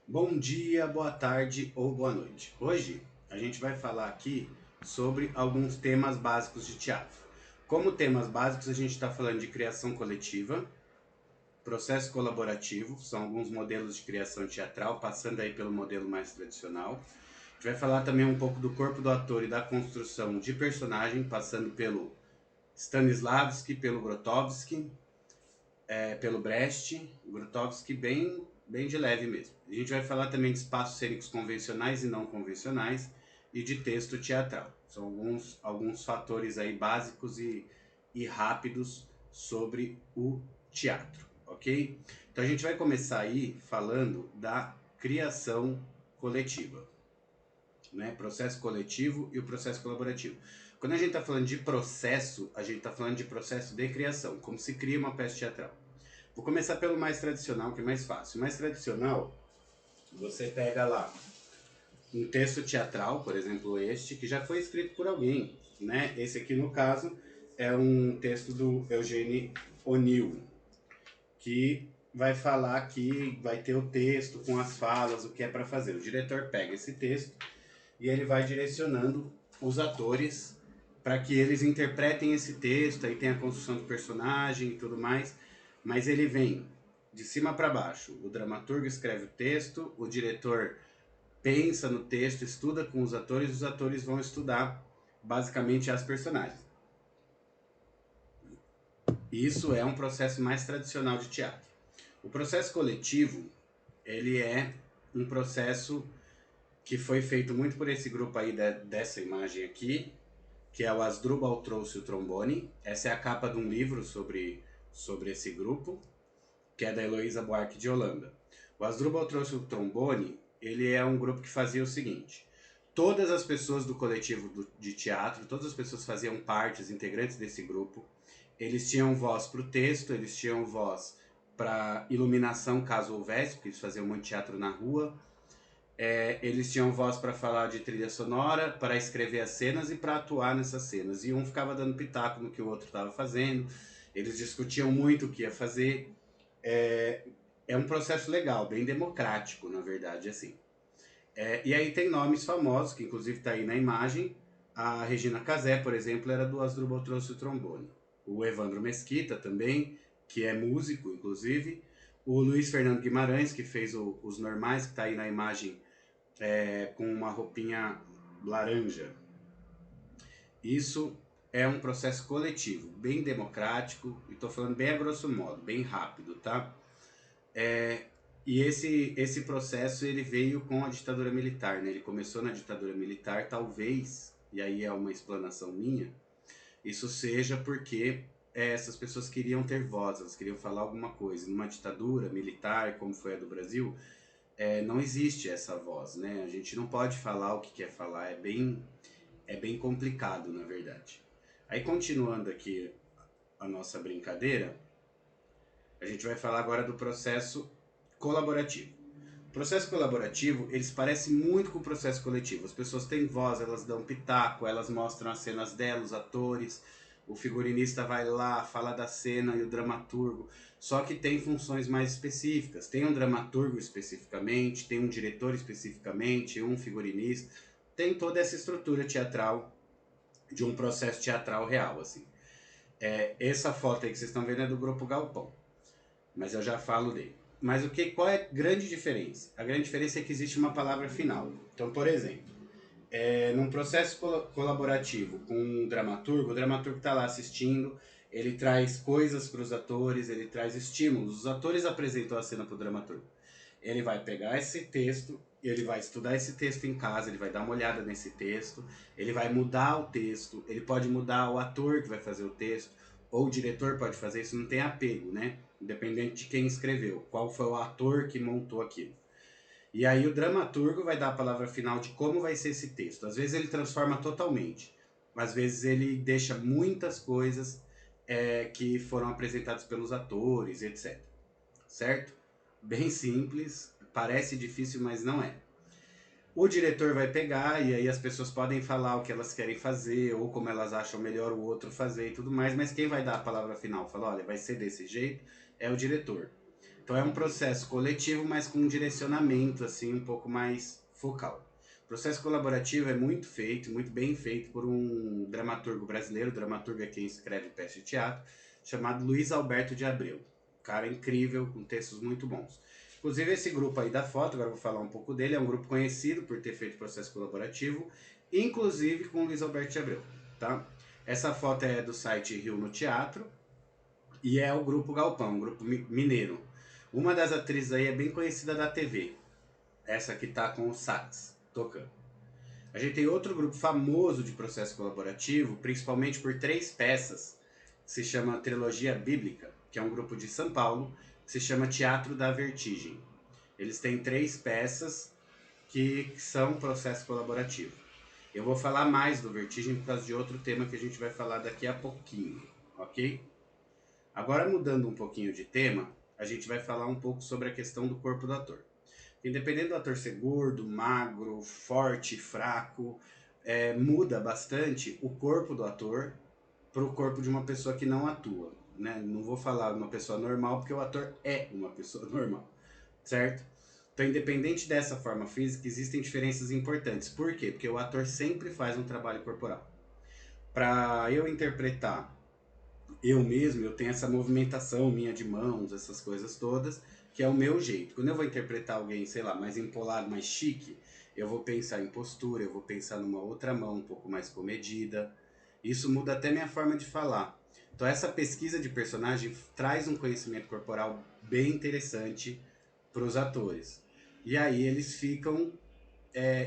Bom dia, boa tarde ou boa noite. Hoje a gente vai falar aqui sobre alguns temas básicos de teatro. Como temas básicos, a gente está falando de criação coletiva, processo colaborativo, são alguns modelos de criação teatral, passando aí pelo modelo mais tradicional. A gente vai falar também um pouco do corpo do ator e da construção de personagem, passando pelo Stanislavski, pelo Grotowski, pelo Brecht, Grotowski bem de leve mesmo. A gente vai falar também de espaços cênicos convencionais e não convencionais e de texto teatral. São alguns fatores aí básicos e rápidos sobre o teatro, ok? Então a gente vai começar aí falando da criação coletiva, né? Processo coletivo e o processo colaborativo. Quando a gente está falando de processo, a gente está falando de processo de criação, como se cria uma peça teatral. Vou começar pelo mais tradicional, que é mais fácil. O mais tradicional, você pega lá um texto teatral, por exemplo este, que já foi escrito por alguém, né? Esse aqui, no caso, é um texto do Eugene O'Neill, que vai falar que vai ter o texto com as falas, o que é para fazer. O diretor pega esse texto e ele vai direcionando os atores para que eles interpretem esse texto, aí tem a construção do personagem e tudo mais, mas ele vem de cima para baixo. O dramaturgo escreve o texto, o diretor pensa no texto, estuda com os atores vão estudar basicamente as personagens. Isso é um processo mais tradicional de teatro. O processo coletivo, ele é um processo que foi feito muito por esse grupo aí dessa imagem aqui, que é o Asdrubal trouxe o trombone. Essa é a capa de um livro sobre esse grupo, que é da Heloísa Buarque de Holanda. O Asdrubal trouxe o trombone, ele é um grupo que fazia o seguinte: todas as pessoas do coletivo de teatro, todas as pessoas faziam parte, os integrantes desse grupo, eles tinham voz para o texto, eles tinham voz para iluminação, caso houvesse, porque eles faziam muito teatro na rua, eles tinham voz para falar de trilha sonora, para escrever as cenas e para atuar nessas cenas. E um ficava dando pitaco no que o outro estava fazendo. Eles discutiam muito o que ia fazer. É, é um processo legal, bem democrático, na verdade, assim. E aí tem nomes famosos, que inclusive está aí na imagem. A Regina Casé, por exemplo, era do Asdrubal trouxe o trombone. O Evandro Mesquita também, que é músico, inclusive. O Luiz Fernando Guimarães, que fez os normais, que está aí na imagem, com uma roupinha laranja. Isso é um processo coletivo, bem democrático, e estou falando bem a grosso modo, bem rápido, tá? E esse processo ele veio com a ditadura militar, né? Ele começou na ditadura militar, talvez, e aí é uma explanação minha, isso seja porque essas pessoas queriam ter voz, elas queriam falar alguma coisa. Numa ditadura militar, como foi a do Brasil, não existe essa voz, né? A gente não pode falar o que quer falar, é bem complicado, na verdade. Aí, continuando aqui a nossa brincadeira, a gente vai falar agora do processo colaborativo. O processo colaborativo, eles parecem muito com o processo coletivo. As pessoas têm voz, elas dão pitaco, elas mostram as cenas delas, os atores, o figurinista vai lá, fala da cena e o dramaturgo. Só que tem funções mais específicas. Tem um dramaturgo especificamente, tem um diretor especificamente, um figurinista. Tem toda essa estrutura teatral de um processo teatral real, assim. Essa foto aí que vocês estão vendo é do Grupo Galpão, mas eu já falo dele. Mas qual é a grande diferença? A grande diferença é que existe uma palavra final. Então, por exemplo, num processo colaborativo com um dramaturgo, o dramaturgo está lá assistindo, ele traz coisas para os atores, ele traz estímulos. Os atores apresentam a cena para o dramaturgo. Ele vai pegar esse texto, ele vai estudar esse texto em casa, ele vai dar uma olhada nesse texto, ele vai mudar o texto, ele pode mudar o ator que vai fazer o texto, ou o diretor pode fazer isso, não tem apego, né? Independente de quem escreveu, qual foi o ator que montou aquilo. E aí o dramaturgo vai dar a palavra final de como vai ser esse texto. Às vezes ele transforma totalmente, às vezes ele deixa muitas coisas que foram apresentadas pelos atores, etc. Certo? Bem simples, parece difícil, mas não é. O diretor vai pegar e aí as pessoas podem falar o que elas querem fazer ou como elas acham melhor o outro fazer e tudo mais, mas quem vai dar a palavra final, falar, olha, vai ser desse jeito, é o diretor. Então é um processo coletivo, mas com um direcionamento assim um pouco mais focal. O processo colaborativo é muito feito, muito bem feito por um dramaturgo brasileiro, dramaturgo é quem escreve peça de teatro, chamado Luiz Alberto de Abreu. Cara incrível, com textos muito bons. Inclusive esse grupo aí da foto, agora eu vou falar um pouco dele, é um grupo conhecido por ter feito processo colaborativo, inclusive com Luiz Alberto de Abreu, tá? Essa foto é do site Rio no Teatro e é o grupo Galpão, um grupo mineiro. Uma das atrizes aí é bem conhecida da TV, essa que tá com o sax tocando. A gente tem outro grupo famoso de processo colaborativo, principalmente por 3 peças, que se chama Trilogia Bíblica, que é um grupo de São Paulo, que se chama Teatro da Vertigem. Eles têm 3 peças que são processo colaborativo. Eu vou falar mais do Vertigem por causa de outro tema que a gente vai falar daqui a pouquinho, ok? Agora mudando um pouquinho de tema, a gente vai falar um pouco sobre a questão do corpo do ator. Independente do ator ser gordo, magro, forte, fraco, muda bastante o corpo do ator para o corpo de uma pessoa que não atua. Né? Não vou falar uma pessoa normal, porque o ator é uma pessoa normal, certo? Então, independente dessa forma física, existem diferenças importantes. Por quê? Porque o ator sempre faz um trabalho corporal. Para eu interpretar eu mesmo, eu tenho essa movimentação minha de mãos, essas coisas todas, que é o meu jeito. Quando eu vou interpretar alguém, sei lá, mais empolado, mais chique, eu vou pensar em postura, eu vou pensar numa outra mão um pouco mais comedida. Isso muda até minha forma de falar. Então essa pesquisa de personagem traz um conhecimento corporal bem interessante para os atores. E aí eles ficam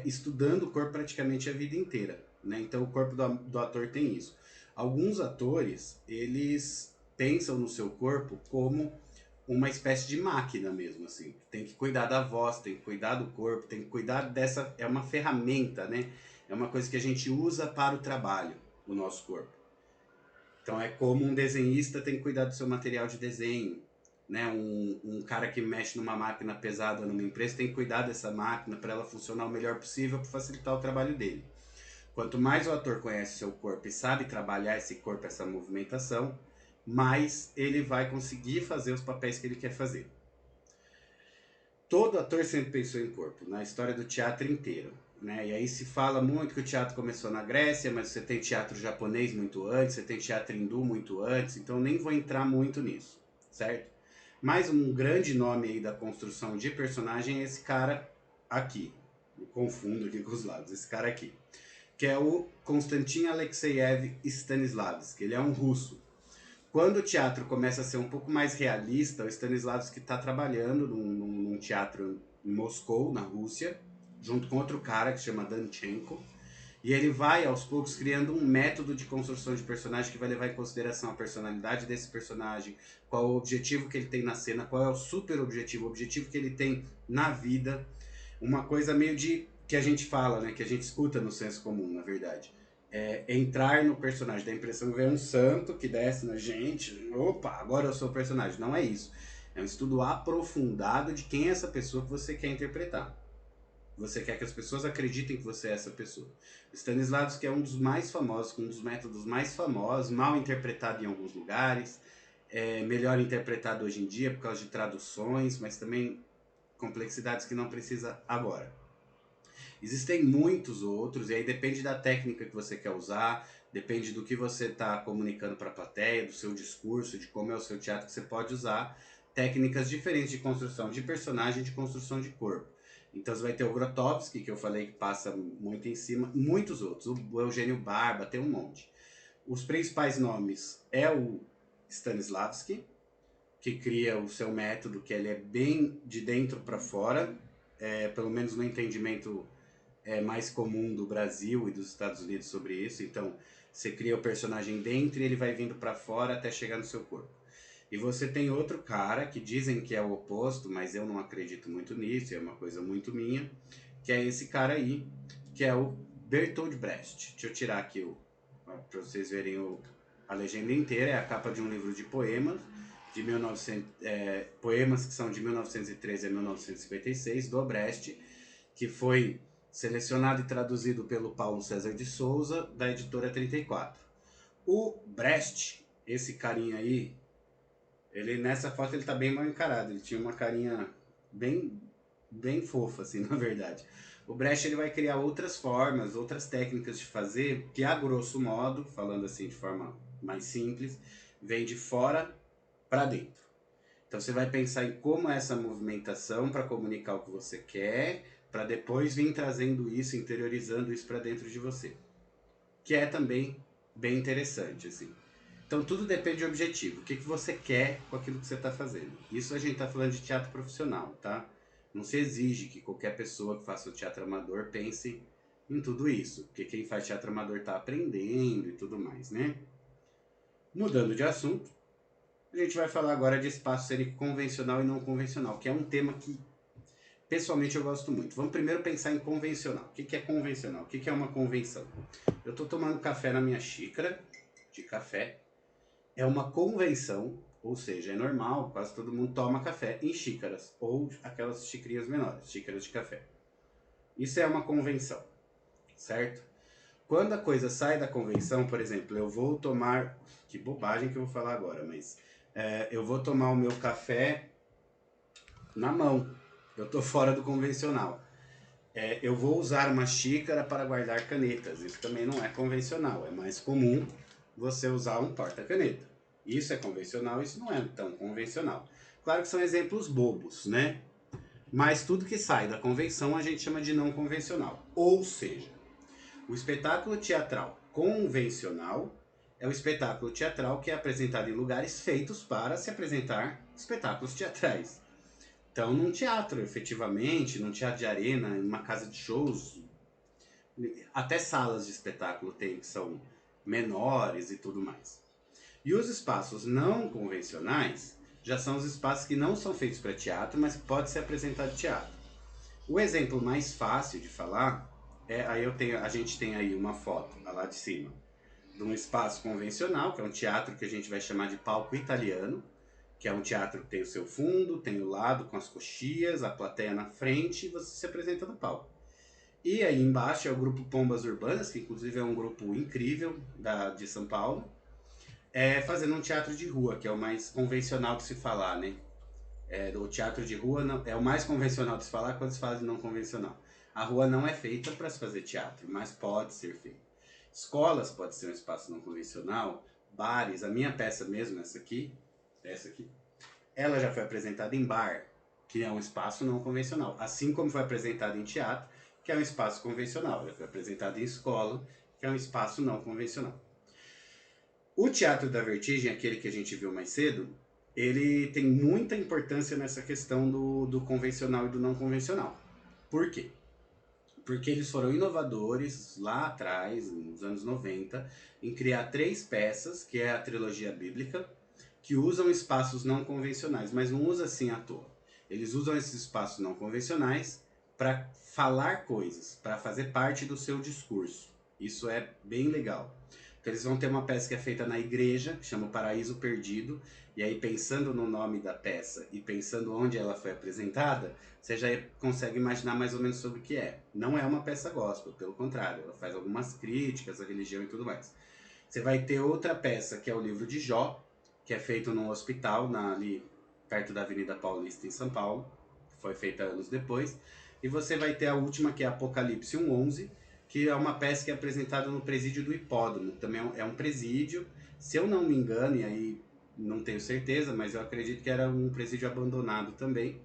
estudando o corpo praticamente a vida inteira. Né? Então o corpo do ator tem isso. Alguns atores, eles pensam no seu corpo como uma espécie de máquina mesmo, assim. Tem que cuidar da voz, tem que cuidar do corpo, tem que cuidar dessa... É uma ferramenta, né? É uma coisa que a gente usa para o trabalho, o nosso corpo. Então é como um desenhista tem que cuidar do seu material de desenho. Né? Um cara que mexe numa máquina pesada numa empresa tem que cuidar dessa máquina para ela funcionar o melhor possível para facilitar o trabalho dele. Quanto mais o ator conhece seu corpo e sabe trabalhar esse corpo, essa movimentação, mais ele vai conseguir fazer os papéis que ele quer fazer. Todo ator sempre pensou em corpo, na história do teatro inteiro. Né? E aí se fala muito que o teatro começou na Grécia, mas você tem teatro japonês muito antes, você tem teatro hindu muito antes, então nem vou entrar muito nisso, certo? Mas um grande nome aí da construção de personagem é esse cara aqui. Eu confundo aqui com os lados, esse cara aqui. Que é o Konstantin Alexeyev Stanislavski, ele é um russo. Quando o teatro começa a ser um pouco mais realista, o Stanislavski está trabalhando num teatro em Moscou, na Rússia, junto com outro cara que se chama Danchenko, e ele vai aos poucos criando um método de construção de personagem que vai levar em consideração a personalidade desse personagem, qual o objetivo que ele tem na cena, qual é o super objetivo, o objetivo que ele tem na vida, uma coisa meio de que a gente fala, né, que a gente escuta no senso comum, na verdade. Entrar no personagem, dá a impressão que vem um santo que desce na gente, opa, agora eu sou o personagem. Não é isso. É um estudo aprofundado de quem é essa pessoa que você quer interpretar. Você quer que as pessoas acreditem que você é essa pessoa. Stanislavski é um dos mais famosos, um dos métodos mais famosos, mal interpretado em alguns lugares, melhor interpretado hoje em dia por causa de traduções, mas também complexidades que não precisa agora. Existem muitos outros, e aí depende da técnica que você quer usar, depende do que você está comunicando para a plateia, do seu discurso, de como é o seu teatro, que você pode usar técnicas diferentes de construção de personagem e de construção de corpo. Então você vai ter o Grotowski, que eu falei que passa muito em cima, muitos outros, o Eugênio Barba, tem um monte. Os principais nomes é o Stanislavski, que cria o seu método, que ele é bem de dentro para fora, pelo menos no entendimento mais comum do Brasil e dos Estados Unidos sobre isso. Então, você cria o personagem dentro e ele vai vindo para fora até chegar no seu corpo. E você tem outro cara que dizem que é o oposto, mas eu não acredito muito nisso, é uma coisa muito minha, que é esse cara aí, que é o Bertolt Brecht. Deixa eu tirar aqui para vocês verem a legenda inteira, é a capa de um livro de poemas, de 1900, poemas que são de 1913 a 1956, do Brecht, que foi selecionado e traduzido pelo Paulo César de Souza, da editora 34. O Brecht, esse carinha aí, Ele, nessa foto, ele tá bem mal encarado. Ele tinha uma carinha bem, bem fofa, assim, na verdade. O Brecht, ele vai criar outras formas, outras técnicas de fazer, que a grosso modo, falando assim de forma mais simples, vem de fora para dentro. Então você vai pensar em como é essa movimentação para comunicar o que você quer, para depois vir trazendo isso, interiorizando isso para dentro de você. Que é também bem interessante, assim. Então tudo depende do objetivo. O que você quer com aquilo que você está fazendo. Isso a gente está falando de teatro profissional, tá? Não se exige que qualquer pessoa que faça o teatro amador pense em tudo isso. Porque quem faz teatro amador está aprendendo e tudo mais, né? Mudando de assunto, a gente vai falar agora de espaço cênico convencional e não convencional, que é um tema que pessoalmente eu gosto muito. Vamos primeiro pensar em convencional. O que é convencional? O que é uma convenção? Eu estou tomando café na minha xícara de café. É uma convenção, ou seja, é normal, quase todo mundo toma café em xícaras, ou aquelas xicrinhas menores, xícaras de café. Isso é uma convenção, certo? Quando a coisa sai da convenção, por exemplo, eu vou tomar. Que bobagem que eu vou falar agora, mas. Eu vou tomar o meu café na mão. Eu estou fora do convencional. Eu vou usar uma xícara para guardar canetas. Isso também não é convencional. É mais comum você usar um porta-caneta. Isso é convencional, isso não é tão convencional. Claro que são exemplos bobos, né? Mas tudo que sai da convenção a gente chama de não convencional. Ou seja, o espetáculo teatral convencional é o espetáculo teatral que é apresentado em lugares feitos para se apresentar espetáculos teatrais. Então, num teatro, efetivamente, num teatro de arena, em uma casa de shows, até salas de espetáculo tem que são menores e tudo mais. E os espaços não convencionais já são os espaços que não são feitos para teatro, mas que pode ser apresentado teatro. O exemplo mais fácil de falar a gente tem aí uma foto lá de cima de um espaço convencional, que é um teatro que a gente vai chamar de palco italiano, que é um teatro que tem o seu fundo, tem o lado com as coxias, a plateia na frente e você se apresenta no palco. E aí embaixo é o grupo Pombas Urbanas, que inclusive é um grupo incrível de São Paulo, fazendo um teatro de rua, que é o mais convencional de se falar, né? O teatro de rua não, é o mais convencional de se falar quando se fala de não convencional. A rua não é feita para se fazer teatro, mas pode ser feita. Escolas pode ser um espaço não convencional, bares, a minha peça mesmo, essa aqui, ela já foi apresentada em bar, que é um espaço não convencional. Assim como foi apresentada em teatro, que é um espaço convencional. Já foi apresentada em escola, que é um espaço não convencional. O Teatro da Vertigem, aquele que a gente viu mais cedo, ele tem muita importância nessa questão do convencional e do não convencional. Por quê? Porque eles foram inovadores lá atrás, nos anos 90, em criar 3 peças, que é a trilogia bíblica, que usam espaços não convencionais, mas não usa assim à toa. Eles usam esses espaços não convencionais para falar coisas, para fazer parte do seu discurso. Isso é bem legal. Então eles vão ter uma peça que é feita na igreja, que chama O Paraíso Perdido, e aí pensando no nome da peça e pensando onde ela foi apresentada, você já consegue imaginar mais ou menos sobre o que é. Não é uma peça gospel, pelo contrário, ela faz algumas críticas à religião e tudo mais. Você vai ter outra peça que é o livro de Jó, que é feito num hospital ali perto da Avenida Paulista em São Paulo, foi feita anos depois. E você vai ter a última que é Apocalipse 1:11, que é uma peça que é apresentada no presídio do Hipódromo. Também é um presídio, se eu não me engano, e aí não tenho certeza, mas eu acredito que era um presídio abandonado também.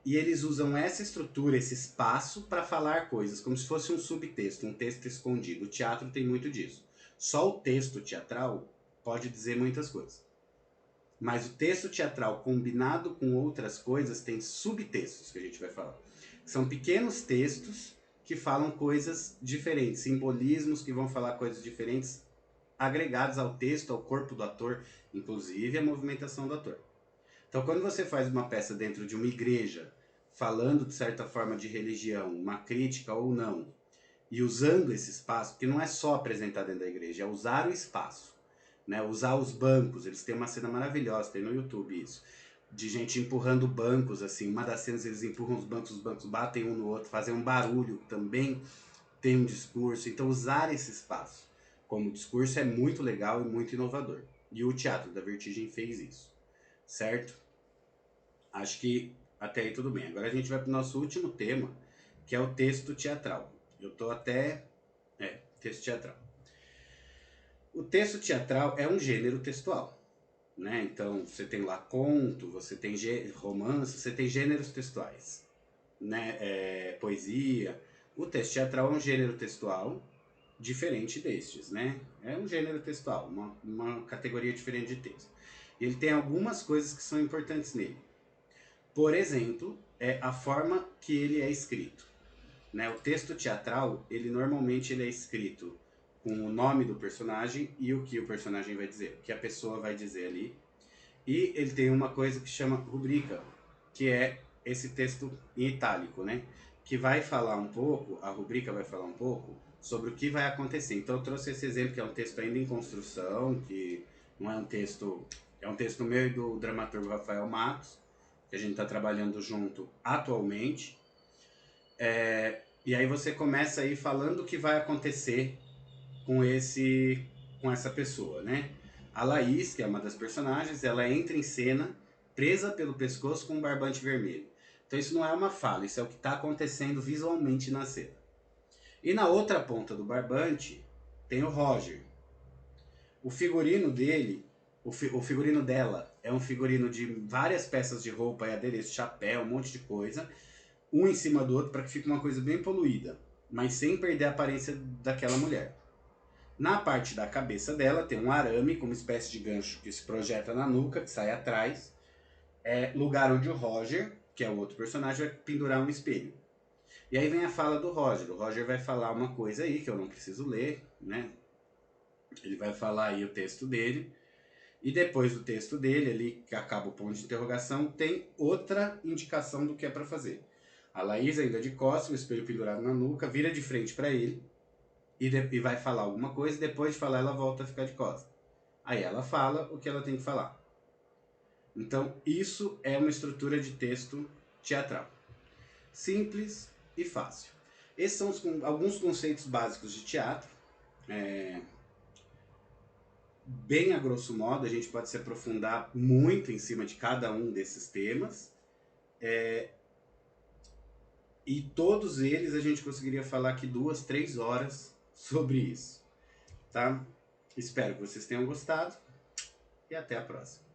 E eles usam essa estrutura, esse espaço, para falar coisas, como se fosse um subtexto, um texto escondido. O teatro tem muito disso. Só o texto teatral pode dizer muitas coisas. Mas o texto teatral combinado com outras coisas tem subtextos que a gente vai falar. São pequenos textos que falam coisas diferentes, simbolismos que vão falar coisas diferentes, agregados ao texto, ao corpo do ator, inclusive a movimentação do ator. Então, quando você faz uma peça dentro de uma igreja, falando de certa forma de religião, uma crítica ou não, e usando esse espaço, porque não é só apresentar dentro da igreja, é usar o espaço, né? Usar os bancos. Eles têm uma cena maravilhosa, tem no YouTube isso, de gente empurrando bancos, assim. Uma das cenas eles empurram os bancos batem um no outro, fazem um barulho, também tem um discurso. Então, usar esse espaço como discurso é muito legal e muito inovador. E o Teatro da Vertigem fez isso. certo? Acho que até aí tudo bem. Agora a gente vai para o nosso último tema, que é o texto teatral. Eu tô até... texto teatral. O texto teatral é um gênero textual, né? Então você tem lá conto, você tem romance, você tem gêneros textuais, né? Poesia. O texto teatral é um gênero textual diferente destes, né? É um gênero textual, uma categoria diferente de texto. Ele tem algumas coisas que são importantes nele. Por exemplo, é a forma que ele é escrito, né? O texto teatral, ele é escrito com o nome do personagem e o que o personagem vai dizer, o que a pessoa vai dizer ali. E ele tem uma coisa que chama rubrica, que é esse texto em itálico, né? Que vai falar um pouco, a rubrica vai falar um pouco sobre o que vai acontecer. Então eu trouxe esse exemplo que é um texto ainda em construção, que não é um texto, é um texto meu e do dramaturgo Rafael Matos, que a gente está trabalhando junto atualmente. E aí você começa aí falando o que vai acontecer com essa pessoa, né? A Laís, que é uma das personagens, ela entra em cena presa pelo pescoço com um barbante vermelho. Então isso não é uma fala, isso é o que está acontecendo visualmente na cena. E na outra ponta do barbante tem o Roger. O figurino dele, o figurino dela, é um figurino de várias peças de roupa e adereço, chapéu, um monte de coisa, um em cima do outro para que fique uma coisa bem poluída, mas sem perder a aparência daquela mulher. Na parte da cabeça dela tem um arame com uma espécie de gancho que se projeta na nuca, que sai atrás, lugar onde o Roger, que é o outro personagem, vai pendurar um espelho. E aí vem a fala do Roger. O Roger vai falar uma coisa aí que eu não preciso ler, né? Ele vai falar aí o texto dele. E depois do texto dele, ali que acaba o ponto de interrogação, tem outra indicação do que é para fazer. A Laís ainda de costas, o espelho pendurado na nuca, vira de frente para ele e vai falar alguma coisa. Depois de falar, ela volta a ficar de costas. Aí ela fala o que ela tem que falar. Então, isso é uma estrutura de texto teatral. Simples e fácil. Esses são alguns conceitos básicos de teatro. Bem a grosso modo, a gente pode se aprofundar muito em cima de cada um desses temas. E todos eles a gente conseguiria falar aqui 2, 3 horas sobre isso. Tá? Espero que vocês tenham gostado e até a próxima.